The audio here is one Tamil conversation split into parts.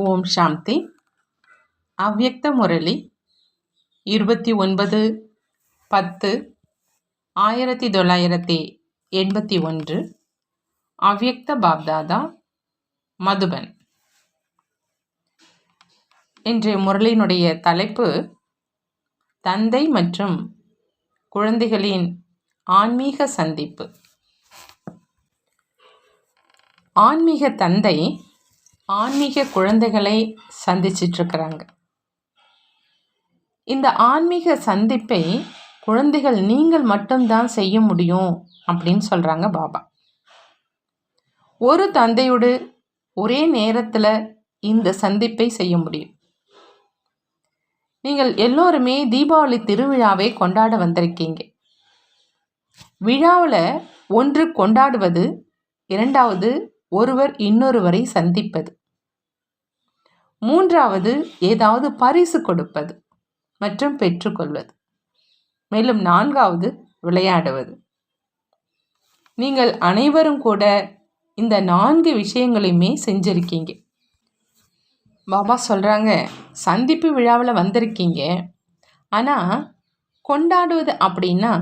ஓம் சாந்தி. அவ்யக்த முரளி 29/10/1981. அவ்யக்த பாப்தாதா, மதுபன். இன்றைய முரளியினுடைய தலைப்பு தந்தை மற்றும் குழந்தைகளின் ஆன்மீக சந்திப்பு. ஆன்மீக தந்தை ஆன்மீக குழந்தைகளை சந்திச்சிட்டு இருக்கிறாங்க. இந்த ஆன்மீக சந்திப்பை குழந்தைகள் நீங்கள் மட்டும்தான் செய்ய முடியும் அப்படின்னு சொல்றாங்க பாபா. ஒரு தந்தையோடு ஒரே நேரத்தில் இந்த சந்திப்பை செய்ய முடியும். நீங்கள் எல்லோருமே தீபாவளி திருவிழாவை கொண்டாட வந்திருக்கீங்க. விழாவில் ஒன்று கொண்டாடுவது, இரண்டாவது ஒருவர் இன்னொருவரை சந்திப்பது, மூன்றாவது ஏதாவது பரிசு கொடுப்பது மற்றும் பெற்றுக்கொள்வது, மேலும் நான்காவது விளையாடுவது. நீங்கள் அனைவரும் கூட இந்த 4 விஷயங்களையுமே செஞ்சிருக்கீங்க. பாபா சொல்கிறாங்க, சந்திப்பு விழாவில் வந்திருக்கீங்க, ஆனால் கொண்டாடுவது அப்படின்னா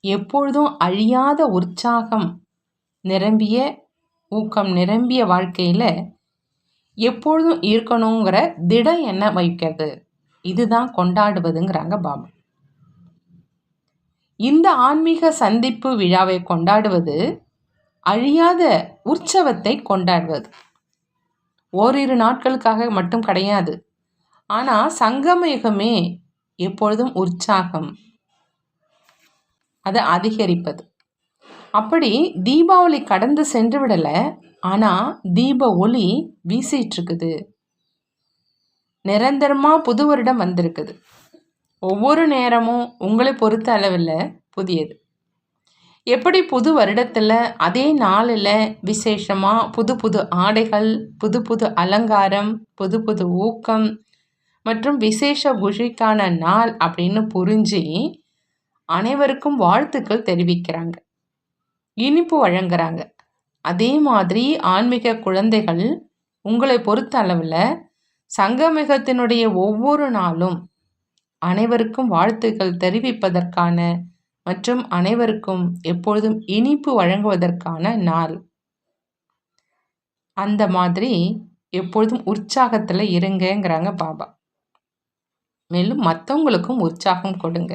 எப்பொழுதும் அழியாத உற்சாகம் நிரம்பிய, ஊக்கம் நிரம்பிய வாழ்க்கையில் எப்பொழுதும் இருக்கணுங்கிற திட எண்ணம் வைக்கிறது, இதுதான் கொண்டாடுவதுங்கிறாங்க பாபா. இந்த ஆன்மீக சந்திப்பு விழாவை கொண்டாடுவது அழியாத உற்சவத்தை கொண்டாடுவது. ஓரிரு நாட்களுக்காக மட்டும் கிடையாது. ஆனால் சங்கமயுகமே எப்பொழுதும் உற்சாகம், அதை அதிகரிப்பது. அப்படி தீபாவளி கடந்து சென்று விடலை, ஆனால் தீப ஒளி வீசிட்டு இருக்குது. நிரந்தரமாக புது வருடம் வந்திருக்குது. ஒவ்வொரு நேரமும் உங்களை பொறுத்த அளவில் புதியது. எப்படி புது வருடத்தில் அதே நாளில் விசேஷமாக புது புது ஆடைகள், புது புது அலங்காரம், புது புது ஊக்கம் மற்றும் விசேஷ குஷிக்கான நாள் அப்படின்னு புரிஞ்சு அனைவருக்கும் வாழ்த்துக்கள் தெரிவிக்கிறாங்க, இனிப்பு வழங்குறாங்க. அதே மாதிரி ஆன்மீக குழந்தைகள் உங்களை பொறுத்த அளவில் சங்கமிகத்தினுடைய ஒவ்வொரு நாளும் அனைவருக்கும் வாழ்த்துக்கள் தெரிவிப்பதற்கான மற்றும் அனைவருக்கும் எப்பொழுதும் இனிப்பு வழங்குவதற்கான நாள். அந்த மாதிரி எப்பொழுதும் உற்சாகத்தில் இருங்கங்கிறாங்க பாபா. மேலும் மற்றவங்களுக்கும் உற்சாகம் கொடுங்க.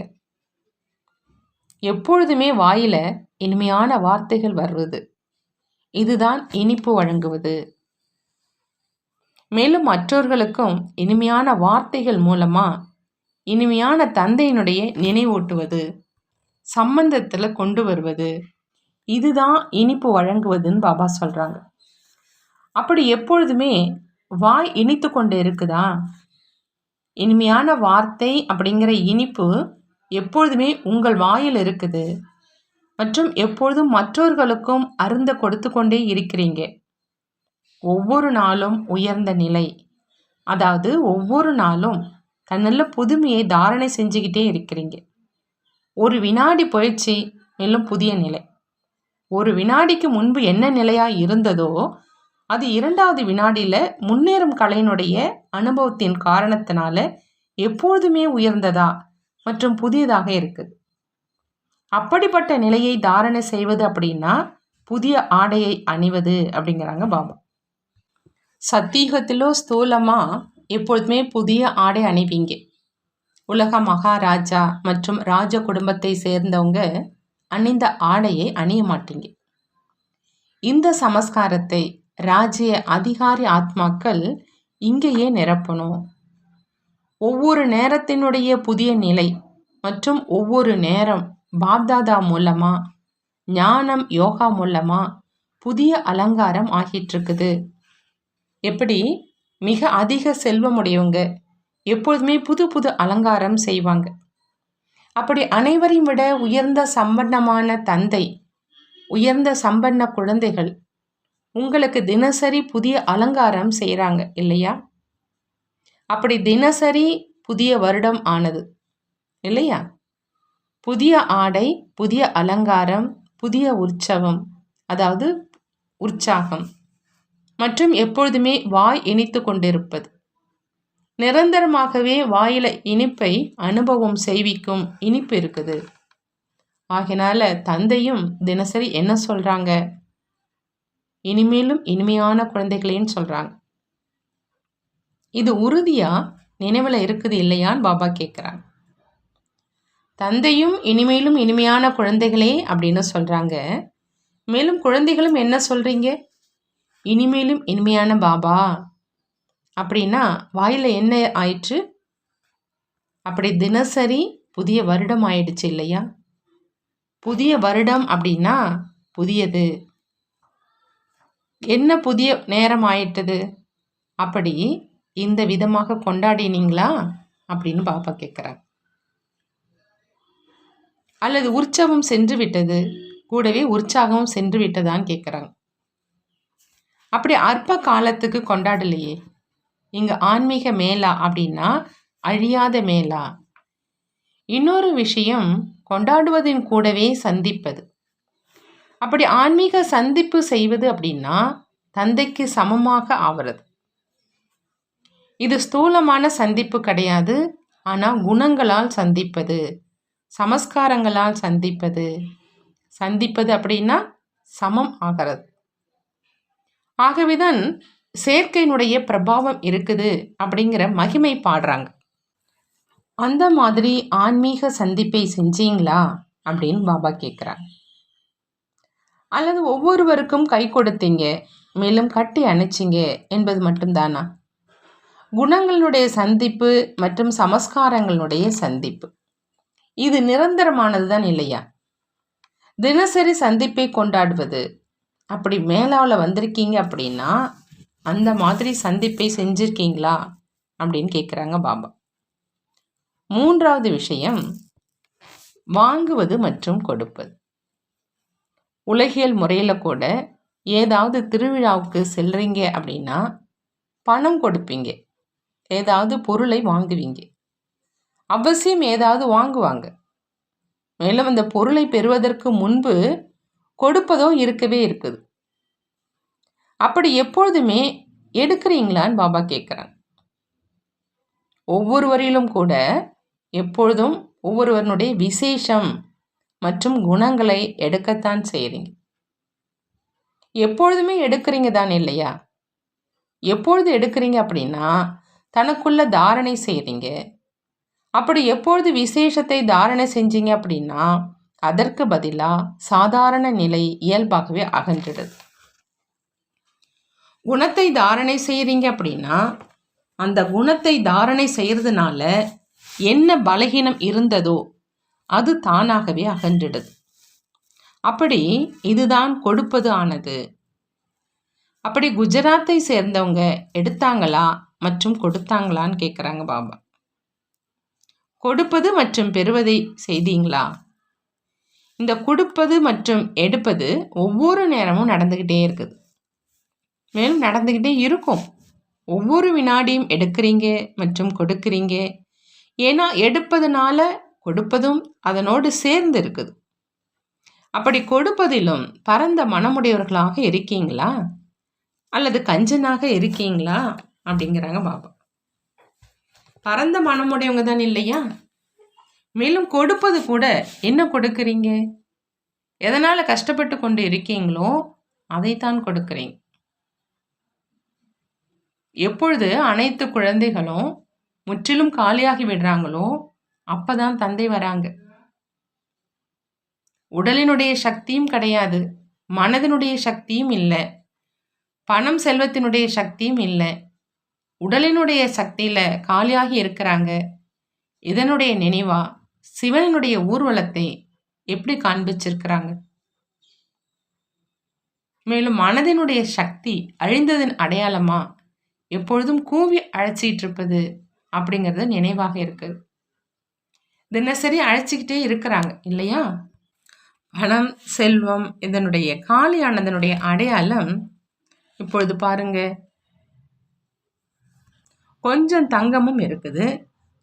எப்பொழுதுமே வாயில் இனிமையான வார்த்தைகள் வருவது, இதுதான் இனிப்பு வழங்குவது. மேலும் மற்றவர்களுக்கும் இனிமையான வார்த்தைகள் மூலமாக இனிமையான தந்தையினுடைய நினைவூட்டுவது, சம்பந்தத்தில் கொண்டு வருவது, இதுதான் இனிப்பு வழங்குவதுன்னு பாபா சொல்கிறாங்க. அப்படி எப்பொழுதுமே வாய் இனித்து கொண்டு இருக்குதா? இனிமையான வார்த்தை அப்படிங்கிற இனிப்பு எப்பொழுதுமே உங்கள் வாயில் இருக்குது மற்றும் எப்பொழுதும் மற்றவர்களுக்கும் அருந்த கொடுத்து கொண்டே இருக்கிறீங்க. ஒவ்வொரு நாளும் உயர்ந்த நிலை, அதாவது ஒவ்வொரு நாளும் தன்னுள்ள புதுமையை தாரணை செஞ்சுக்கிட்டே இருக்கிறீங்க. ஒரு வினாடி போயிடுச்சு, மேலும் புதிய நிலை. ஒரு வினாடிக்கு முன்பு என்ன நிலையாக இருந்ததோ அது 2வது வினாடியில் முன்னேறும் கலையினுடைய அனுபவத்தின் காரணத்தினால எப்பொழுதுமே உயர்ந்ததா மற்றும் புதியதாக இருக்குது. அப்படிப்பட்ட நிலையை தாரணை செய்வது அப்படின்னா புதிய ஆடையை அணிவது அப்படிங்கிறாங்க பாபா. சத்தியுகத்திலோ ஸ்தூலமாக எப்பொழுதுமே புதிய ஆடை அணிவீங்க. உலக மகாராஜா மற்றும் ராஜ குடும்பத்தை சேர்ந்தவங்க அணிந்த ஆடையை அணிய மாட்டீங்க. இந்த சமஸ்காரத்தை ராஜ்ய அதிகாரி ஆத்மாக்கள் இங்கேயே நிரப்பணும். ஒவ்வொரு நேரத்தினுடைய புதிய நிலை மற்றும் ஒவ்வொரு நேரம் பாப்தாதா மூலமா, ஞானம் யோகா மூலமா புதிய அலங்காரம் ஆகிட்டு இருக்குது. எப்படி மிக அதிக செல்வமுடையவங்க எப்பொழுதுமே புது புது அலங்காரம் செய்வாங்க. அப்படி அனைவரையும் விட உயர்ந்த சம்பன்னமான தந்தை, உயர்ந்த சம்பன்ன குழந்தைகள் உங்களுக்கு தினசரி புதிய அலங்காரம் செய்கிறாங்க இல்லையா? அப்படி தினசரி புதிய வருடம் ஆனது இல்லையா? புதிய ஆடை, புதிய அலங்காரம், புதிய உற்சவம், அதாவது உற்சாகம். மற்றும் எப்பொழுதுமே வாய் இனித்து கொண்டிருப்பது. நிரந்தரமாகவே வாயில இனிப்பை அனுபவம் செய்விக்கும் இனிப்பு இருக்குது. ஆகினால தந்தையும் தினசரி என்ன சொல்றாங்க? இனிமேலும் இனிமையான குழந்தைகளேன்னு சொல்றாங்க. இது உறுதியா நினைவில் இருக்குது இல்லையான்னு பாபா கேட்குறாங்க. தந்தையும் இனிமேலும் இனிமையான குழந்தைகளே அப்படின்னு சொல்றாங்க. மேலும் குழந்தைகளும் என்ன சொல்றீங்க? இனிமேலும் இனிமையான பாபா அப்படின்னா வாயில என்ன ஆயிற்று? அப்படி தினசரி புதிய வருடம் ஆயிடுச்சு இல்லையா? புதிய வருடம் அப்படின்னா புதியது. என்ன புதிய நேரம் ஆயிட்டது? அப்படி இந்த விதமாக கொண்டாடினீங்களா அப்படின்னு பாப்பா கேட்குறாங்க. அல்லது உற்சவம் சென்று விட்டது, கூடவே உற்சாகம் சென்று விட்டதான்னு கேட்குறாங்க. அப்படி அற்ப காலத்துக்கு கொண்டாடலையே. இங்க ஆன்மீக மேளா அப்படின்னா அழியாத மேளா. இன்னொரு விஷயம் கொண்டாடுவதின் கூடவே சந்திப்பது. அப்படி ஆன்மீக சந்திப்பு செய்வது அப்படின்னா தந்தைக்கு சமமாக ஆகிறது. இது ஸ்தூலமான சந்திப்பு கிடையாது. ஆனால் குணங்களால் சந்திப்பது, சமஸ்காரங்களால் சந்திப்பது. சந்திப்பது அப்படின்னா சமம் ஆகிறது. ஆகவேதான் சேர்க்கையினுடைய பிரபாவம் இருக்குது அப்படிங்கிற மகிமை பாடுறாங்க. அந்த மாதிரி ஆன்மீக சந்திப்பை செஞ்சீங்களா அப்படின்னு பாபா கேட்குறாங்க. அல்லது ஒவ்வொருவருக்கும் கை கொடுத்தீங்க, மேலும் கட்டி அணைச்சிங்க என்பது மட்டும்தானா? குணங்களுடைய சந்திப்பு மற்றும் சமஸ்காரங்களுடைய சந்திப்பு இது நிரந்தரமானது தான் இல்லையா? தினசரி சந்திப்பை கொண்டாடுவது. அப்படி மேலாவில் வந்திருக்கீங்க அப்படின்னா அந்த மாதிரி சந்திப்பை செஞ்சிருக்கீங்களா அப்படின்னு கேட்குறாங்க பாபா. மூன்றாவது விஷயம் வாங்குவது மற்றும் கொடுப்பது. உலகியல் முறையில் கூட ஏதாவது திருவிழாவுக்கு செல்றீங்க அப்படின்னா பணம் கொடுப்பீங்க, ஏதாவது பொருளை வாங்குவீங்க, அவசியம் ஏதாவது வாங்குவாங்க. மேலும் அந்த பொருளை பெறுவதற்கு முன்பு கொடுப்பதோ இருக்கவே இருக்குது. அப்படி எப்பொழுதுமே எடுக்கிறீங்களான்னு பாபா கேட்குறாங்க. ஒவ்வொருவரிலும் கூட எப்பொழுதும் ஒவ்வொருவருடைய விசேஷம் மற்றும் குணங்களை எடுக்கத்தான் செய்கிறீங்க. எப்பொழுதுமே எடுக்கிறீங்க தான் இல்லையா? எப்பொழுது எடுக்கிறீங்க அப்படின்னா தனக்குள்ள தாரணை செய்கிறீங்க. அப்படி எப்பொழுது விசேஷத்தை தாரணை செஞ்சீங்க அப்படின்னா அதற்கு பதிலாக சாதாரண நிலை இயல்பாகவே அகன்றிடுது. குணத்தை தாரணை செய்கிறீங்க அப்படின்னா அந்த குணத்தை தாரணை செய்கிறதுனால என்ன பலகீனம் இருந்ததோ அது தானாகவே அகன்றிடுது. அப்படி இதுதான் கொடுப்பது ஆனது. அப்படி குஜராத்தை சேர்ந்தவங்க எடுத்தாங்களா மற்றும் கொடுத்தாங்களான்னு கேட்குறாங்க பாபா. கொடுப்பது மற்றும் பெறுவதை செய்தீங்களா? இந்த கொடுப்பது மற்றும் எடுப்பது ஒவ்வொரு நேரமும் நடந்துக்கிட்டே இருக்குது, மேலும் நடந்துக்கிட்டே இருக்கும். ஒவ்வொரு வினாடியும் எடுக்கிறீங்க மற்றும் கொடுக்குறீங்க. ஏன்னா எடுப்பதுனால கொடுப்பதும் அதனோடு சேர்ந்து இருக்குது. அப்படி கொடுப்பதிலும் பரந்த மனமுடையவர்களாக இருக்கீங்களா அல்லது கஞ்சனாக இருக்கீங்களா அப்படிங்கிறாங்க பாபா. பரந்த மனமுடையவங்க தான் இல்லையா? மேலும் கொடுப்பது கூட என்ன கொடுக்குறீங்க? எதனால் கஷ்டப்பட்டு கொண்டு இருக்கீங்களோ அதைத்தான் கொடுக்குறீங்க. எப்பொழுது அனைத்து குழந்தைகளும் முற்றிலும் காலியாகி விடுறாங்களோ அப்பதான் தந்தை வராங்க. உடலினுடைய சக்தியும் கிடையாது, மனதினுடைய சக்தியும் இல்லை, பணம் செல்வத்தினுடைய சக்தியும் இல்லை. உடலினுடைய சக்தியில் காலியாகி இருக்கிறாங்க. இதனுடைய நினைவா சிவனுடைய ஊர்வலத்தை எப்படி காண்பிச்சிருக்கிறாங்க? மேலும் மனதினுடைய சக்தி அழிந்ததன் அடையாளமா எப்பொழுதும் கூவி அழைச்சிட்டு இருப்பது அப்படிங்கிறது நினைவாக இருக்கு. தினசரி அழைச்சிக்கிட்டே இருக்கிறாங்க இல்லையா? பணம் செல்வம் இதனுடைய காலியானதனுடைய அடையாளம் இப்பொழுது பாருங்க, கொஞ்சம் தங்கமும் இருக்குது,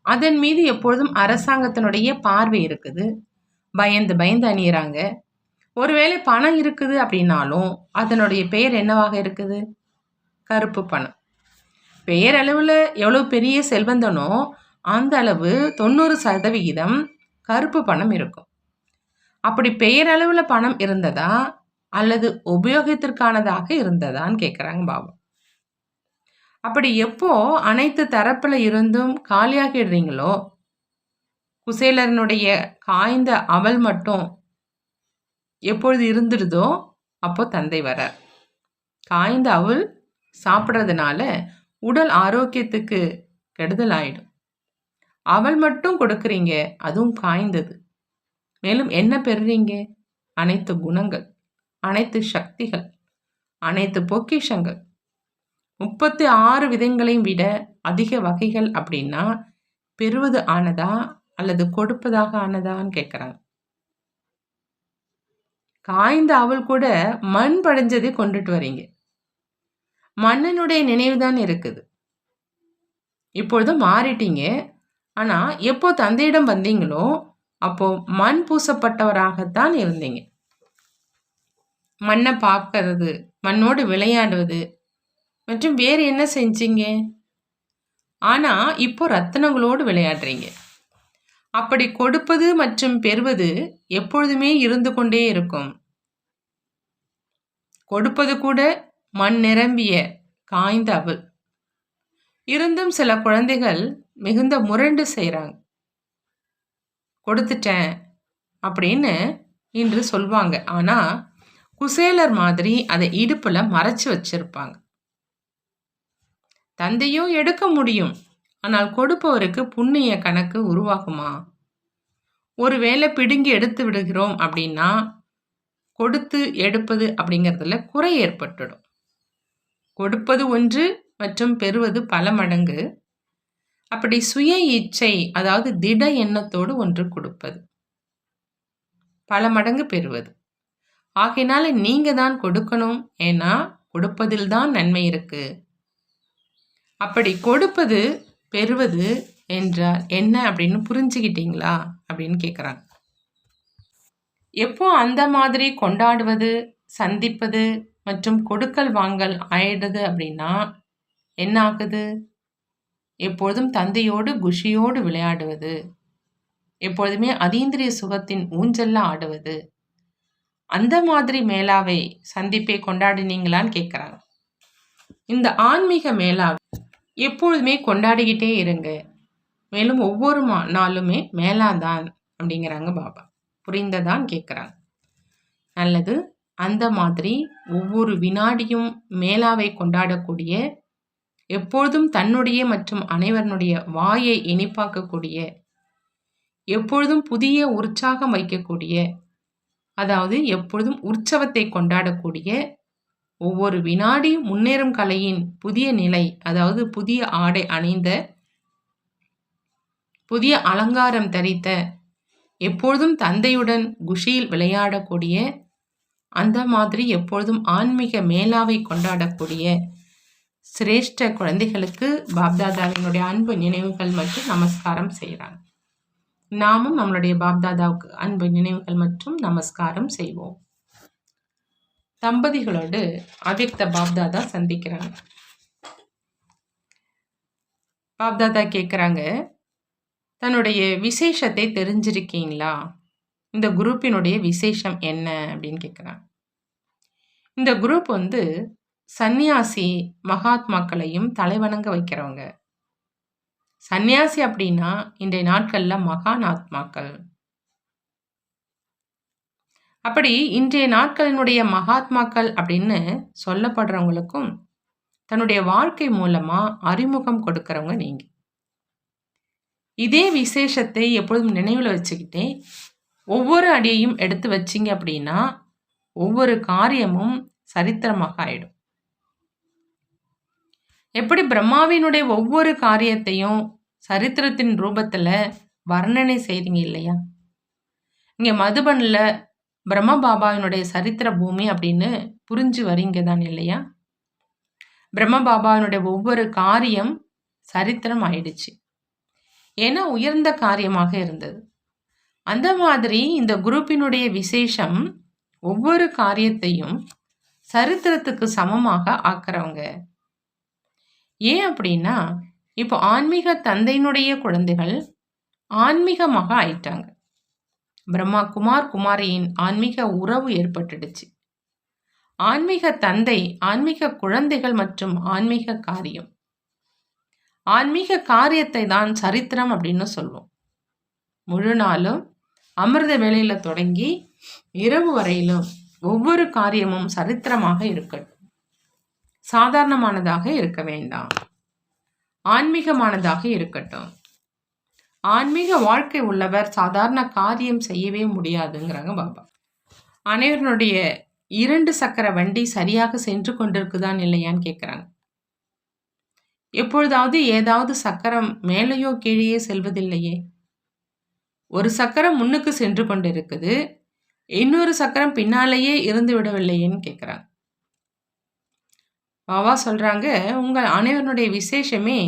அதன் மீது எப்பொழுதும் அரசாங்கத்தினுடைய பார்வை இருக்குது. பயந்து பயந்து அணியிறாங்க. ஒருவேளை பணம் இருக்குது அப்படின்னாலும் அதனுடைய பெயர் என்னவாக இருக்குது? கருப்பு பணம். பெயரளவில் எவ்வளோ பெரிய செல்வந்தனோ அந்த அளவு 90% கருப்பு பணம் இருக்கும். அப்படி பெயரளவில் பணம் இருந்ததா அல்லது உபயோகத்திற்கானதாக இருந்ததான்னு கேட்குறாங்க பாபா. அப்படி எப்போ அனைத்து தரப்பில் இருந்தும் காலியாகிடுறீங்களோ, குசேலனுடைய காய்ந்த அவல் மட்டும் எப்பொழுது இருந்துடுதோ அப்போ தந்தை வரார். காய்ந்த அவல் சாப்பிட்றதுனால உடல் ஆரோக்கியத்துக்கு கெடுதல் ஆயிடும். அவல் மட்டும் கொடுக்குறீங்க, அதுவும் காய்ந்தது. மேலும் என்ன பெறுறீங்க? அனைத்து குணங்கள், அனைத்து சக்திகள், அனைத்து பொக்கிஷங்கள். 36 விதங்களையும் விட அதிக வகைகள் அப்படின்னா பெறுவது ஆனதா அல்லது கொடுப்பதாக ஆனதான்னு கேட்குறாங்க. காய்ந்த அவள் கூட மண் படைஞ்சதை கொண்டுட்டு வரீங்க. மண்ணினுடைய நினைவு தான் இருக்குது. இப்பொழுது மாறிட்டீங்க. ஆனால் எப்போ தந்தையிடம் வந்தீங்களோ அப்போ மண் பூசப்பட்டவராகத்தான் இருந்தீங்க. மண்ணை பார்க்கறது, மண்ணோடு விளையாடுவது மற்றும் வேறு என்ன செஞ்சீங்க? ஆனால் இப்போ ரத்தினங்களோடு விளையாடுறீங்க. அப்படி கொடுப்பது மற்றும் பெறுவது எப்பொழுதுமே இருந்து கொண்டே இருக்கும். கொடுப்பது கூட மண் நிரம்பிய காய்ந்த அவல். இருந்தும் சில குழந்தைகள் மிகுந்த முரண்டு செய்கிறாங்க. கொடுத்துட்டேன் அப்படின்னு இன்று சொல்வாங்க. ஆனால் குசேலர் மாதிரி அதை இடுப்பில் மறைச்சு வச்சிருப்பாங்க. தந்தையும் எடுக்க முடியும், ஆனால் கொடுப்பவருக்கு புண்ணிய கணக்கு உருவாகுமா? ஒருவேளை பிடுங்கி எடுத்து விடுகிறோம் அப்படின்னா கொடுத்து எடுப்பது அப்படிங்கிறதுல குறை ஏற்பட்டுடும். கொடுப்பது ஒன்று மற்றும் பெறுவது பல மடங்கு. அப்படி சுய இச்சை, அதாவது திட எண்ணத்தோடு ஒன்று கொடுப்பது, பல மடங்கு பெறுவது. ஆகையினால நீங்க தான் கொடுக்கணும். ஏன்னா கொடுப்பதில் தான் நன்மை இருக்கு. அப்படி கொடுப்பது பெறுவது என்றால் என்ன அப்படின்னு புரிஞ்சுக்கிட்டீங்களா அப்படின்னு கேட்குறாங்க. எப்போ அந்த மாதிரி கொண்டாடுவது, சந்திப்பது மற்றும் கொடுக்கல் வாங்கல் ஆயிடுது அப்படின்னா என்ன ஆகுது? எப்பொழுதும் தந்தையோடு குஷியோடு விளையாடுவது, எப்பொழுதுமே அதீந்திரிய சுகத்தின் ஊஞ்சல்ல ஆடுவது, அந்த மாதிரி மேலாவை சந்திப்பை கொண்டாடினீங்களான்னு கேட்குறாங்க. இந்த ஆன்மீக மேலாவை எப்பொழுதுமே கொண்டாடிக்கிட்டே இருங்க. மேலும் ஒவ்வொரு நாளுமே மேலாதான் அப்படிங்கிறாங்க பாபா. புரிந்ததான் கேட்குறாங்க. நல்லது. அந்த மாதிரி ஒவ்வொரு வினாடியும் மேலாவை கொண்டாடக்கூடிய, எப்பொழுதும் தன்னுடைய மற்றும் அனைவருடைய வாயை இனிப்பாக்கக்கூடிய, எப்பொழுதும் புதிய உற்சாகம் வைக்கக்கூடிய, அதாவது எப்பொழுதும் உற்சவத்தை கொண்டாடக்கூடிய, ஒவ்வொரு வினாடி முன்னேறும் கலையின் புதிய நிலை, அதாவது புதிய ஆடை அணிந்த, புதிய அலங்காரம் தரித்த, எப்பொழுதும் தந்தையுடன் குஷியில் விளையாடக்கூடிய, அந்த மாதிரி எப்பொழுதும் ஆன்மீக மேலாவை கொண்டாடக்கூடிய சிரேஷ்ட குழந்தைகளுக்கு பாப்தாதாவினுடைய அன்பு நினைவுகள் மற்றும் நமஸ்காரம் செய்கிறாங்க. நாமும் நம்மளுடைய பாப்தாதாவுக்கு அன்பு நினைவுகள் மற்றும் நமஸ்காரம் செய்வோம். தம்பதிகளோடு அவ்யக்த பாப்தாதா சந்திக்கிறாங்க. பாப்தாதா கேட்குறாங்க, தன்னுடைய விசேஷத்தை தெரிஞ்சிருக்கீங்களா? இந்த குரூப்பினுடைய விசேஷம் என்ன அப்படின்னு கேட்குறாங்க. இந்த குரூப் சந்நியாசி மகாத்மாக்களையும் தலைவணங்க வைக்கிறவங்க. சந்நியாசி அப்படின்னா இன்றைய நாட்களில் மகான் ஆத்மாக்கள். அப்படி இன்றைய நாட்களினுடைய மகாத்மாக்கள் அப்படின்னு சொல்லப்படுறவங்களுக்கும் தன்னுடைய வாழ்க்கை மூலமா அறிமுகம் கொடுக்கறவங்க நீங்க. இதே விசேஷத்தை எப்பொழுதும் நினைவில் வச்சுக்கிட்டே ஒவ்வொரு அடியையும் எடுத்து வச்சிங்க அப்படின்னா ஒவ்வொரு காரியமும் சரித்திரமாக ஆயிடும். எப்படி பிரம்மாவினுடைய ஒவ்வொரு காரியத்தையும் சரித்திரத்தின் ரூபத்தில் வர்ணனை செய்றீங்க இல்லையா? இங்கே மதுபனில் பிரம்ம பாபாவினுடைய சரித்திர பூமி அப்படின்னு புரிஞ்சு வரீங்க தான் இல்லையா? பிரம்ம பாபாவினுடைய ஒவ்வொரு காரியம் சரித்திரம் ஆயிடுச்சு. ஏன்னா உயர்ந்த காரியமாக இருந்தது. அந்த மாதிரி இந்த குரூப்பினுடைய விசேஷம் ஒவ்வொரு காரியத்தையும் சரித்திரத்துக்கு சமமாக ஆக்குறவங்க. ஏன் அப்படின்னா, இப்போ ஆன்மீக தந்தையினுடைய குழந்தைகள் ஆன்மீகமாக ஆயிட்டாங்க. பிரம்மா குமார், குமாரியின் ஆன்மீக உறவு ஏற்பட்டுடுச்சு. ஆன்மீக தந்தை, ஆன்மீக குழந்தைகள் மற்றும் ஆன்மீக காரியம். ஆன்மீக காரியத்தை தான் சரித்திரம் அப்படின்னு சொல்லுவோம். முழு நாளும் அமிர்த வேளையில தொடங்கி இரவு வரையிலும் ஒவ்வொரு காரியமும் சரித்திரமாக இருக்கட்டும். சாதாரணமானதாக இருக்க வேண்டாம். ஆன்மீகமானதாக இருக்கட்டும். ஆன்மீக வாழ்க்கை உள்ளவர் சாதாரண காரியம் செய்யவே முடியாதுங்கிறாங்க பாபா. அனைவருடைய 2 சக்கர வண்டி சரியாக சென்று கொண்டிருக்குதான் இல்லையான்னு கேட்குறாங்க. எப்பொழுதாவது ஏதாவது சக்கரம் மேலேயோ கீழேயே செல்வதில்லையே. ஒரு சக்கரம் முன்னுக்கு சென்று கொண்டிருக்குது, இன்னொரு சக்கரம் பின்னாலேயே இருந்து விடவில்லையேன்னு கேட்குறாங்க. பாபா சொல்றாங்க, உங்கள் அனைவருடைய விசேஷமே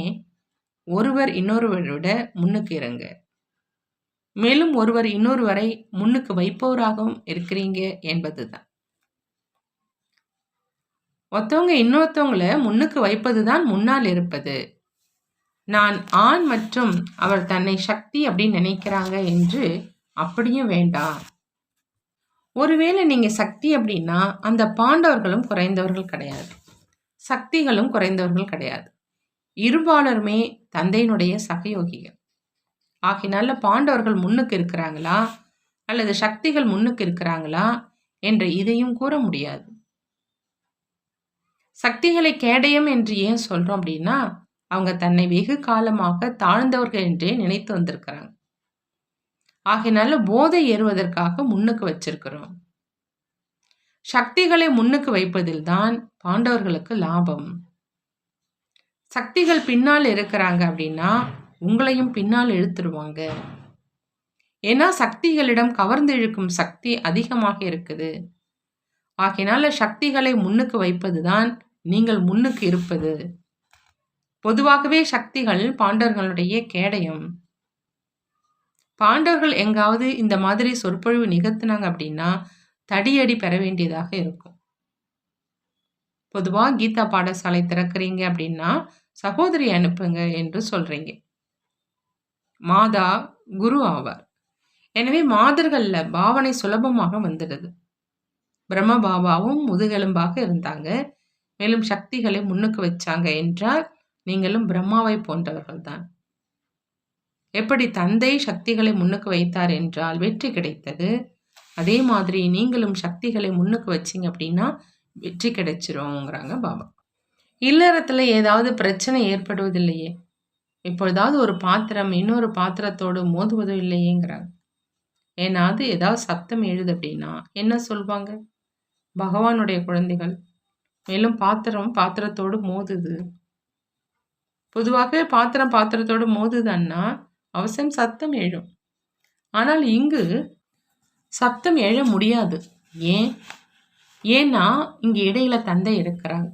ஒருவர் இன்னொருவரை விட முன்னுக்கு இருங்க. மேலும் ஒருவர் இன்னொருவரை முன்னுக்கு வைப்பவராகவும் இருக்கிறீங்க என்பதுதான். ஒருத்தவங்க இன்னொருத்தவங்கள முன்னுக்கு வைப்பதுதான் முன்னால் இருப்பது. நான் ஆண் மற்றும் அவர் தன்னை சக்தி அப்படின்னு நினைக்கிறாங்க என்று அப்படியும் வேண்டாம். ஒருவேளை நீங்க சக்தி அப்படின்னா அந்த பாண்டவர்களும் குறைந்தவர்கள் கிடையாது, சக்திகளும் குறைந்தவர்கள் கிடையாது. இருபாலருமே தந்தையினுடைய சகயோகிகள். ஆகினால பாண்டவர்கள் முன்னுக்கு இருக்கிறாங்களா அல்லது சக்திகள் முன்னுக்கு இருக்கிறாங்களா என்று இதையும் கூற முடியாது. சக்திகளை கேடயம் என்று ஏன் சொல்றோம் அப்படின்னா, அவங்க தன்னை வெகு காலமாக தாழ்ந்தவர்கள் என்றே நினைத்து வந்திருக்கிறாங்க. ஆகினால போதை ஏறுவதற்காக முன்னுக்கு வச்சிருக்கிறோம். சக்திகளை முன்னுக்கு வைப்பதில் தான் பாண்டவர்களுக்கு லாபம். சக்திகள் பின்னால் இருக்கிறாங்க அப்படின்னா உங்களையும் பின்னால் இழுத்துருவாங்க. ஏன்னா சக்திகளிடம் கவர்ந்து இழுக்கும் சக்தி அதிகமாக இருக்குது. ஆகினால சக்திகளை முன்னுக்கு வைப்பதுதான் நீங்கள் முன்னுக்கு இருப்பது. பொதுவாகவே சக்திகள் பாண்டவர்களுடைய கேடயம். பாண்டவர்கள் எங்காவது இந்த மாதிரி சொற்பொழிவு நிகழ்த்தினாங்க அப்படின்னா தடியடி பெற வேண்டியதாக இருக்கும். பொதுவாக கீதா பாடசாலை திறக்கிறீங்க அப்படின்னா சகோதரி அனுப்புங்க என்று சொல்றீங்க. மாதா குரு ஆவார். எனவே மாதர்கள்ல பாவனை சுலபமாக வந்துடுது. பிரம்ம பாபாவும் முதுகெலும்பாக இருந்தாங்க, மேலும் சக்திகளை முன்னுக்கு வச்சாங்க என்றால் நீங்களும் பிரம்மாவை போன்றவர்கள் தான். எப்படி தந்தை சக்திகளை முன்னுக்கு வைத்தார் என்றால் வெற்றி கிடைத்தது, அதே மாதிரி நீங்களும் சக்திகளை முன்னுக்கு வச்சிங்க அப்படின்னா வெற்றி கிடைச்சிருங்கிறாங்க பாபா. இல்லறத்துல ஏதாவது பிரச்சனை ஏற்படுவதில்லையே. இப்பொழுதாவது ஒரு பாத்திரம் இன்னொரு பாத்திரத்தோடு மோதுவதோ இல்லையேங்கிறாங்க. ஏன்னா அது ஏதாவது சத்தம் எழுது அப்படின்னா என்ன சொல்வாங்க? பகவானுடைய குழந்தைகள், மேலும் பாத்திரம் பாத்திரத்தோடு மோதுது. பொதுவாக பாத்திரம் பாத்திரத்தோடு மோதுதன்னா அவசியம் சத்தம் எழும். ஆனால் இங்கு சத்தம் எழ முடியாது. ஏன்னா இங்கு இடையில தந்தை இருக்கிறாங்க.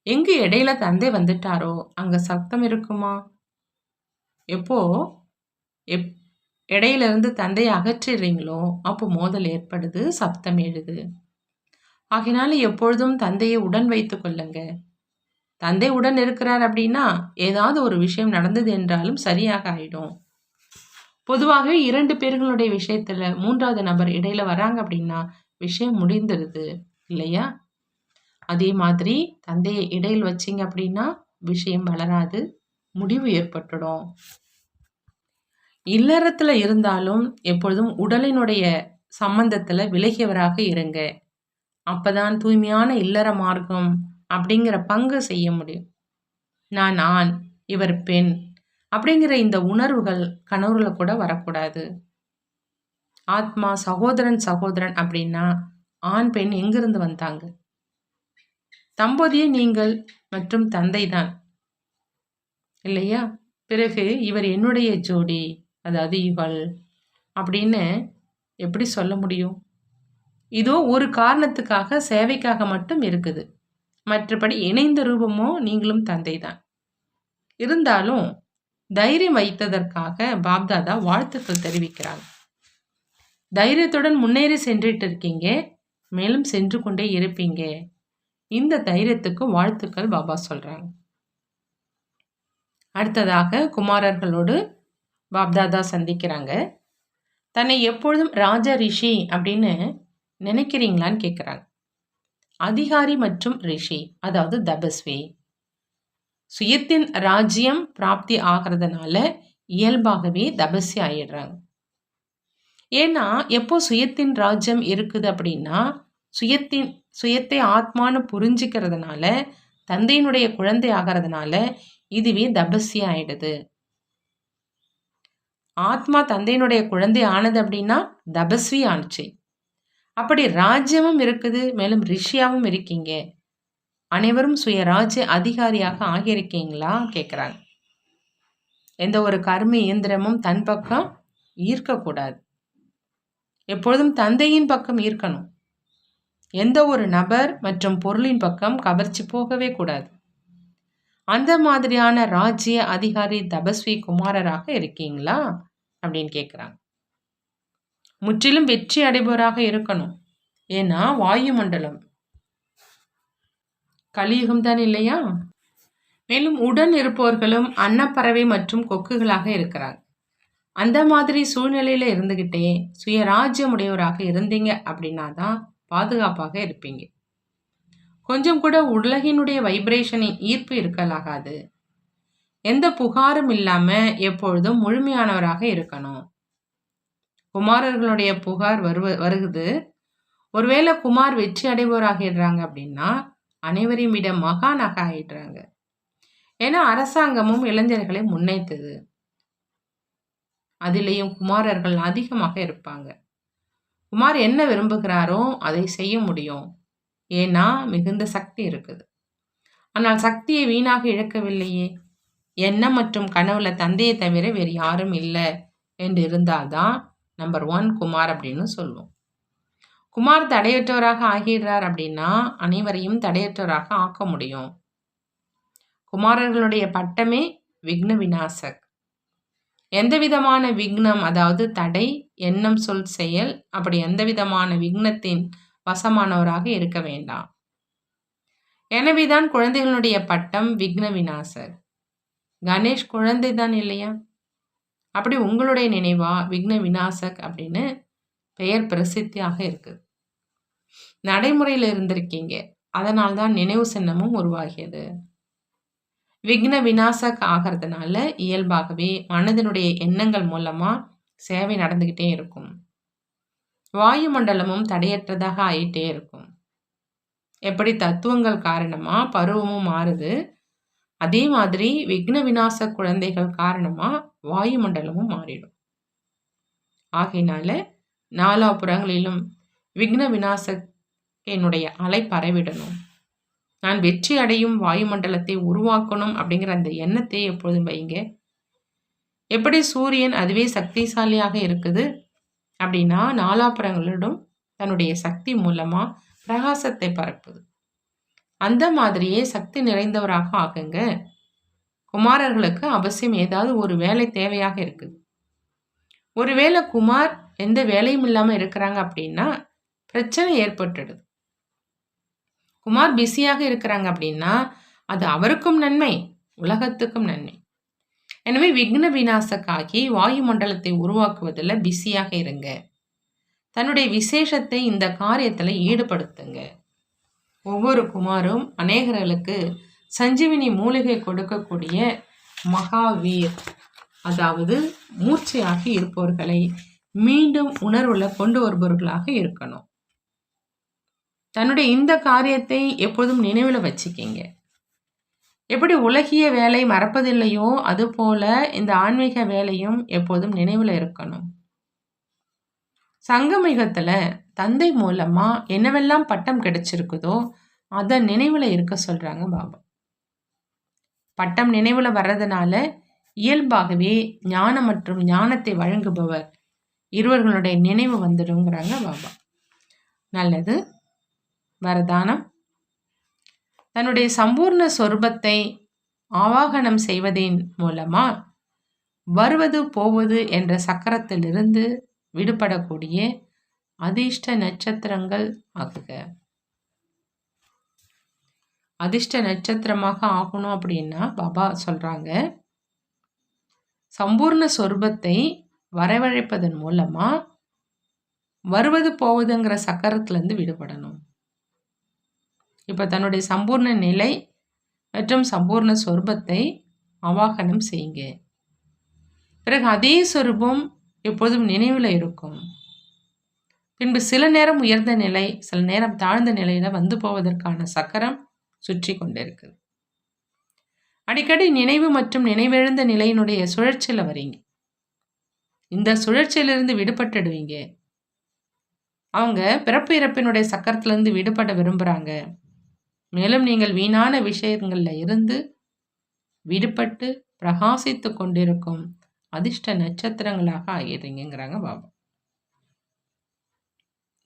எங்கு இடையில தந்தை வந்துட்டாரோ அங்க சத்தம் இருக்குமா? எப்போ இடையில இருந்து தந்தையை அகற்றிடுறீங்களோ அப்போ மோதல் ஏற்படுது, சப்தம் எழுது. ஆகினால எப்பொழுதும் தந்தையை உடன் வைத்து கொள்ளுங்க. தந்தை உடன் இருக்கிறார் அப்படின்னா ஏதாவது ஒரு விஷயம் நடந்தது என்றாலும் சரியாக ஆயிடும். பொதுவாகவே 2 பேர்களுடைய விஷயத்துல 3வது நபர் இடையில வராங்க அப்படின்னா விஷயம் முடிந்துருது இல்லையா? அதே மாதிரி தந்தையை இடையில் வச்சிங்க அப்படின்னா விஷயம் வளராது, முடிவு ஏற்பட்டுடும். இல்லறத்துல இருந்தாலும் எப்பொழுதும் உடலினுடைய சம்பந்தத்துல விலகியவராக இருங்க. அப்பதான் தூய்மையான இல்லற மார்க்கம் அப்படிங்கிற பங்கு செய்ய முடியும். நான் ஆண், இவர் பெண் அப்படிங்கிற இந்த உணர்வுகள் கனவுல கூட வரக்கூடாது. ஆத்மா சகோதரன் சகோதரன் அப்படின்னா ஆண் பெண் எங்கிருந்து வந்தாங்க? தம்பதியே நீங்கள் மற்றும் தந்தை தான் இல்லையா? பிறகு இவர் என்னுடைய ஜோடி, அதாவது இவள் அப்படின்னு எப்படி சொல்ல முடியும்? இதோ ஒரு காரணத்துக்காக சேவைக்காக மட்டும் இருக்குது. மற்றபடி இணைந்த ரூபமோ நீங்களும் தந்தை தான். இருந்தாலும் தைரியம் வைத்ததற்காக பாப்தாதா வாழ்த்துக்கள் தெரிவிக்கிறாங்க. தைரியத்துடன் முன்னேறி சென்றுட்டு இருக்கீங்க, மேலும் சென்று கொண்டே இருப்பீங்க. இந்த தைரியத்துக்கு வாழ்த்துக்கள் பாபா சொல்றாங்க. அடுத்ததாக குமாரர்களோடு பாப்தாதா சந்திக்கிறாங்க. தன்னை எப்பொழுதும் ராஜ ரிஷி அப்படின்னு நினைக்கிறீங்களான்னு கேட்குறாங்க. அதிகாரி மற்றும் ரிஷி, அதாவது தபஸ்வி. சுயத்தின் ராஜ்யம் பிராப்தி ஆகிறதுனால இயல்பாகவே தபஸ்வி ஆயிடுறாங்க. ஏன்னா எப்போ சுயத்தின் ராஜ்யம் இருக்குது அப்படின்னா சுயத்தை ஆத்மானு புரிஞ்சுக்கிறதுனால, தந்தையினுடைய குழந்தை ஆகிறதுனால இதுவே தபஸ்வி ஆயிடுது. ஆத்மா தந்தையினுடைய குழந்தை ஆனது அப்படின்னா தபஸ்வி ஆணுச்சு. அப்படி ராஜ்யமும் இருக்குது, மேலும் ரிஷியாவும் இருக்கீங்க. அனைவரும் சுயராஜ்ய அதிகாரியாக ஆகியிருக்கீங்களா கேட்குறாங்க. எந்த ஒரு கர்ம இயந்திரமும் தன் பக்கம் ஈர்க்கக்கூடாது. எப்பொழுதும் தந்தையின் பக்கம் ஈர்க்கணும். எந்த ஒரு நபர் மற்றும் பொருளின் பக்கம் கவர்ச்சி போகவே கூடாது. அந்த மாதிரியான ராஜ்ய அதிகாரி தபஸ்வி குமாரராக இருக்கீங்களா அப்படின்னு கேட்குறாங்க. முற்றிலும் வெற்றி அடைபவராக இருக்கணும். ஏன்னா வாயுமண்டலம் கலியுகம் தான் இல்லையா? மேலும் உடன் இருப்பவர்களும் அன்னப்பறவை மற்றும் கொக்குகளாக இருக்கிறாங்க. அந்த மாதிரி சூழ்நிலையில இருந்துகிட்டே சுயராஜ்யம் உடையவராக இருந்தீங்க அப்படின்னா தான் பாதுகாப்பாக இருப்பீங்க. கொஞ்சம் கூட உலகினுடைய வைப்ரேஷனின் ஈர்ப்பு இருக்கலாகாது. எந்த புகாரும் இல்லாம எப்பொழுதும் முழுமையானவராக இருக்கணும். குமாரர்களுடைய புகார் வருகுது. ஒருவேளை குமார் வெற்றி அடைபவராகிடுறாங்க அப்படின்னா அனைவரையும் விட மகானாக ஆயிடுறாங்க. ஏன்னா அரசாங்கமும் இளைஞர்களை முன்னேற்றுது. அதிலேயும் குமாரர்கள் அதிகமாக இருப்பாங்க. குமார் என்ன விரும்புகிறாரோ அதை செய்ய முடியும். ஏன்னா மிகுந்த சக்தி இருக்குது. ஆனால் சக்தியை வீணாக இழக்கவில்லையே. எண்ணம் மற்றும் கனவுல தந்தையை தவிர வேறு யாரும் இல்லை என்று இருந்தால்தான் நம்பர் 1 குமார் அப்படின்னு சொல்லுவோம். குமார் தடையற்றவராக ஆகிறார் அப்படின்னா அனைவரையும் தடையற்றவராக ஆக்க முடியும். குமாரர்களுடைய பட்டமே விக்ன விநாசக். எந்த விதமான விக்னம், அதாவது தடை, எண்ணம், சொல், செயல், அப்படி எந்த விதமான விக்னத்தின் வசமானவராக இருக்க வேண்டாம். எனவேதான் குழந்தைகளுடைய பட்டம் விக்ன விநாசர். கணேஷ் குழந்தை தான் இல்லையா? அப்படி உங்களுடைய நினைவா விக்ன விநாசக் அப்படின்னு பெயர் பிரசித்தியாக இருக்குது. நடைமுறையில் இருந்திருக்கீங்க. அதனால்தான் நினைவு சின்னமும் உருவாகியது. விக்ன விநாசக் ஆகிறதுனால இயல்பாகவே மனதினுடைய எண்ணங்கள் மூலமா சேவை நடந்துகிட்டே இருக்கும். வாயுமண்டலமும் தடையற்றதாக ஆயிட்டே இருக்கும். எப்படி தத்துவங்கள் காரணமா பருவமும் மாறுது, அதே மாதிரி விக்ன விநாச குழந்தைகள் காரணமா வாயுமண்டலமும் மாறிடும். ஆகையினால நாலாபுறங்களிலும் விக்ன விநாசகனுடைய அலை பரவிடணும். நான் வெற்றி அடையும் வாயுமண்டலத்தை உருவாக்கணும் அப்படிங்கிற அந்த எண்ணத்தை எப்பொழுதும் வைங்க. எப்படி சூரியன் அதுவே சக்திசாலியாக இருக்குது அப்படின்னா நாலாபுறங்களிடம் தன்னுடைய சக்தி மூலமா பிரகாசத்தை பரப்புது. அந்த மாதிரியே சக்தி நிறைந்தவராக ஆகுங்க. குமாரர்களுக்கு அவசியம் ஏதாவது ஒரு வேலை தேவையாக இருக்குது. ஒருவேளை குமார் எந்த வேலையும் இல்லாம இருக்கிறாங்க அப்படின்னா பிரச்சனை ஏற்பட்டுடுது. குமார் பிஸியாக இருக்கிறாங்க அப்படின்னா அது அவருக்கும் நன்மை, உலகத்துக்கும் நன்மை. எனவே விக்ன விநாசக்காகி வாயுமண்டலத்தை உருவாக்குவதில் பிஸியாக இருங்க. தன்னுடைய விசேஷத்தை இந்த காரியத்தில் ஈடுபடுத்துங்க. ஒவ்வொரு குமாரும் அநேகர்களுக்கு சஞ்சீவினி மூலிகை கொடுக்கக்கூடிய மகாவீர், அதாவது மூர்ச்சையாகி இருப்பவர்களை மீண்டும் உணர்வுல கொண்டு வருபவர்களாக இருக்கணும். தன்னுடைய இந்த காரியத்தை எப்போதும் நினைவில் வச்சுக்கிங்க. எப்படி உலகிய வேலை மறப்பதில்லையோ அதுபோல இந்த ஆன்மீக வேலையும் எப்போதும் நினைவில் இருக்கணும். சங்கமிகத்துல தந்தை மூலமா என்னவெல்லாம் பட்டம் கிடைச்சிருக்குதோ அதை நினைவில் இருக்க சொல்றாங்க பாபா. பட்டம் நினைவில் வர்றதுனால இயல்பாகவே ஞானம் மற்றும் ஞானத்தை வழங்குபவர் இருவர்களுடைய நினைவு வந்துடுங்கிறாங்க பாபா. நல்லது. வரதானம். தன்னுடைய சம்பூர்ண சொரூபத்தை ஆவாகனம் செய்வதின் மூலமா வருவது போவது என்ற சக்கரத்திலிருந்து விடுபடக்கூடிய அதிர்ஷ்ட நட்சத்திரங்கள் ஆகுக. அதிர்ஷ்ட நட்சத்திரமாக ஆகணும் அப்படின்னா பாபா சொல்றாங்க, சம்பூர்ண சொரூபத்தை வரவழைப்பதன் மூலமா வருவது போவதுங்கிற சக்கரத்திலேருந்து விடுபடணும். இப்போ தன்னுடைய சம்பூர்ண நிலை மற்றும் சம்பூர்ண சொரூபத்தை அவாகனம் செய்யுங்க. பிறகு அதே சொரூபம் எப்போதும் நினைவில் இருக்கும். பின்பு சில நேரம் உயர்ந்த நிலை, சில நேரம் தாழ்ந்த நிலையில வந்து போவதற்கான சக்கரம் சுற்றி கொண்டிருக்கு. அடிக்கடி நினைவு மற்றும் நினைவெழுந்த நிலையினுடைய சுழற்சியில வரீங்க. இந்த சுழற்சியிலிருந்து விடுபட்டுடுவீங்க. அவங்க பிறப்பு இறப்பினுடைய சக்கரத்திலிருந்து விடுபட விரும்புகிறாங்க. மேலும் நீங்கள் வீணான விஷயங்கள்ல இருந்து விடுபட்டு பிரகாசித்து கொண்டிருக்கும் அதிர்ஷ்ட நட்சத்திரங்களாக ஆகிடுறீங்கிறாங்க பாபா.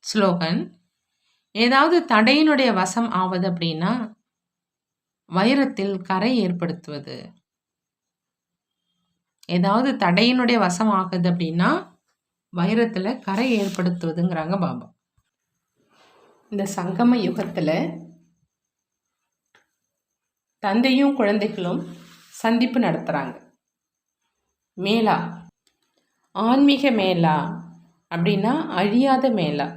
ஸ்லோகன்: ஏதாவது தடையினுடைய வசம் ஆவது அப்படின்னா வைரத்தில் கரை ஏற்படுத்துவது. ஏதாவது தடையினுடைய வசம் ஆகுது அப்படின்னா வைரத்தில் கரை ஏற்படுத்துவதுங்கிறாங்க பாபா. இந்த சங்கம யுகத்தில் தந்தையும் குழந்தைகளும் சந்திப்பு நடத்துகிறாங்க. மேலா, ஆன்மீக மேலா அப்படின்னா அழியாத மேலா.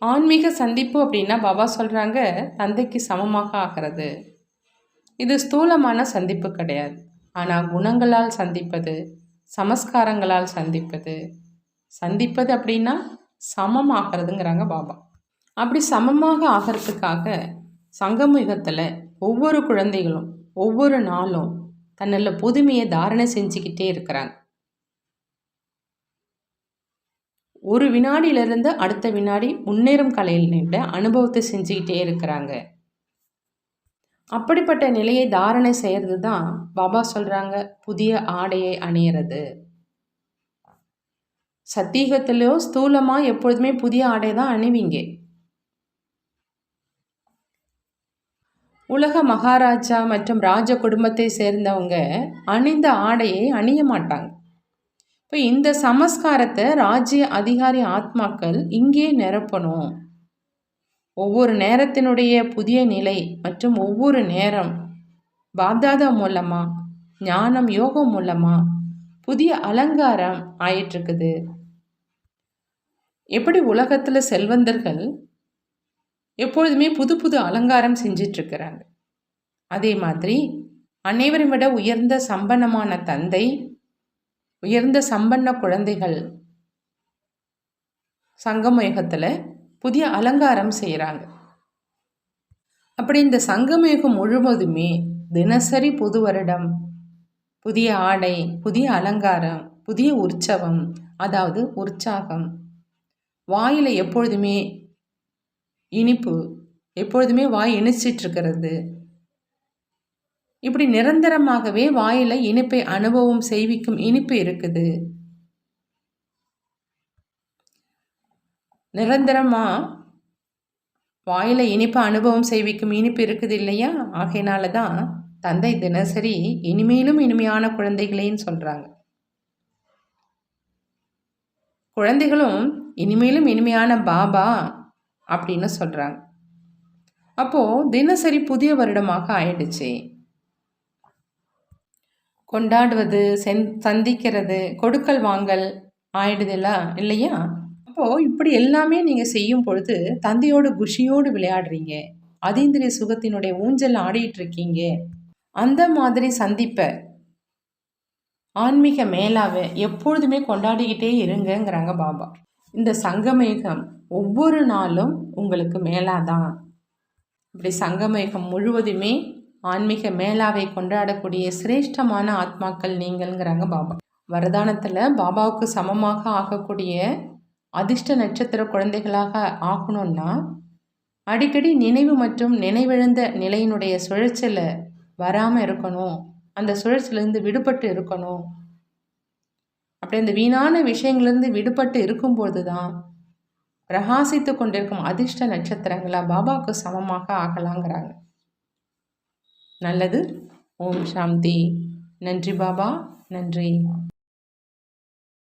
ஆன்மீக சந்திப்பு அப்படின்னா பாபா சொல்கிறாங்க தந்தைக்கு சமமாக ஆகிறது. இது ஸ்தூலமான சந்திப்பு கிடையாது. ஆனால் குணங்களால் சந்திப்பது, சமஸ்காரங்களால் சந்திப்பது அப்படின்னா சமமாகிறதுங்கிறாங்க பாபா. அப்படி சமமாக ஆகிறதுக்காக சங்கமயுகத்தில் ஒவ்வொரு குழந்தைகளும் ஒவ்வொரு நாளும் தன்னில் புதுமையை தாரணை செஞ்சுக்கிட்டே இருக்கிறாங்க. ஒரு வினாடியிலிருந்து அடுத்த வினாடி முன்னேறும் கலையில அனுபவத்தை செஞ்சுக்கிட்டே இருக்கிறாங்க. அப்படிப்பட்ட நிலையை தாரணை செய்கிறது தான் பாபா சொல்கிறாங்க புதிய ஆடையை அணியிறது. சத்தியுகத்திலோ ஸ்தூலமாக எப்பொழுதுமே புதிய ஆடை தான் அணிவிங்க. உலக மகாராஜா மற்றும் ராஜ குடும்பத்தை சேர்ந்தவங்க அணிந்த ஆடையை அணிய மாட்டாங்க. இப்போ இந்த சமஸ்காரத்தை ராஜ்ய அதிகாரி ஆத்மாக்கள் இங்கே நிரப்பணும். ஒவ்வொரு நேரத்தினுடைய புதிய நிலை மற்றும் ஒவ்வொரு நேரம் பாப்தாதா மூலமாக, ஞானம் யோகம் மூலமாக புதிய அலங்காரம் ஆயிட்டுருக்குது. எப்படி உலகத்தில் செல்வந்தர்கள் எப்பொழுதுமே புது புது அலங்காரம் செஞ்சிட்ருக்கிறாங்க, அதே மாதிரி அனைவரும் விட உயர்ந்த சம்பன்னமான தந்தை, உயர்ந்த சம்பன்ன குழந்தைகள் சங்கமயுகத்தில் புதிய அலங்காரம் செய்கிறாங்க. அப்படி இந்த சங்கமயுகம் முழுவதுமே தினசரி புது வருடம், புதிய ஆடை, புதிய அலங்காரம், புதிய உற்சவம், அதாவது உற்சாகம். வாயில் எப்பொழுதுமே இனிப்பு, எப்பொழுதுமே வாய் இனிச்சிட்ருக்கிறது. இப்படி நிரந்தரமாகவே வாயில் இனிப்பை அனுபவம் செய்விக்கும் இனிப்பு இருக்குது. நிரந்தரமாக வாயில் இனிப்பை அனுபவம் செய்விக்கும் இனிப்பு இருக்குது இல்லையா? ஆகையினால தான் தந்தை தினசரி இனிமேலும் இனிமையான குழந்தைகளேன்னு சொல்கிறாங்க. குழந்தைகளும் இனிமேலும் இனிமையான பாபா அப்படின்னு சொல்கிறாங்க. அப்போது தினசரி புதிய வருடமாக ஆயிடுச்சு. கொண்டாடுவது, சந்திக்கிறது, கொடுக்கல் வாங்கல் ஆயிடுதில்ல இல்லையா? அப்போது இப்படி எல்லாமே நீங்கள் செய்யும் பொழுது தந்தையோடு குஷியோடு விளையாடுறீங்க, அதீந்திரிய சுகத்தினுடைய ஊஞ்சல் ஆடிட்டுருக்கீங்க. அந்த மாதிரி சந்திப்பை, ஆன்மீக மேலாவை எப்பொழுதுமே கொண்டாடிக்கிட்டே இருங்கங்கிறாங்க பாபா. இந்த சங்கமயுகம் ஒவ்வொரு நாளும் உங்களுக்கு மேலாதான். இப்படி சங்கமயுகம் முழுவதுமே ஆன்மீக மேலாவை கொண்டாடக்கூடிய சிரேஷ்டமான ஆத்மாக்கள் நீங்கள்ங்கிறாங்க பாபா. வரதானத்தில் பாபாவுக்கு சமமாக ஆகக்கூடிய அதிர்ஷ்ட நட்சத்திர குழந்தைகளாக ஆகணும்னா அடிக்கடி நினைவு மற்றும் நினைவிழந்த நிலையினுடைய சுழற்சியில் வராமல் இருக்கணும். அந்த சுழற்சியிலேருந்து விடுபட்டு இருக்கணும். அப்படி அந்த வீணான விஷயங்கள்லேருந்து விடுபட்டு இருக்கும்போது தான் பிரகாசித்து கொண்டிருக்கும் அதிர்ஷ்ட நட்சத்திரங்களா பாபாவுக்கு சமமாக ஆகலாங்கிறாங்க. நல்லது. ஓம் சாந்தி. நன்றி பாபா, நன்றி.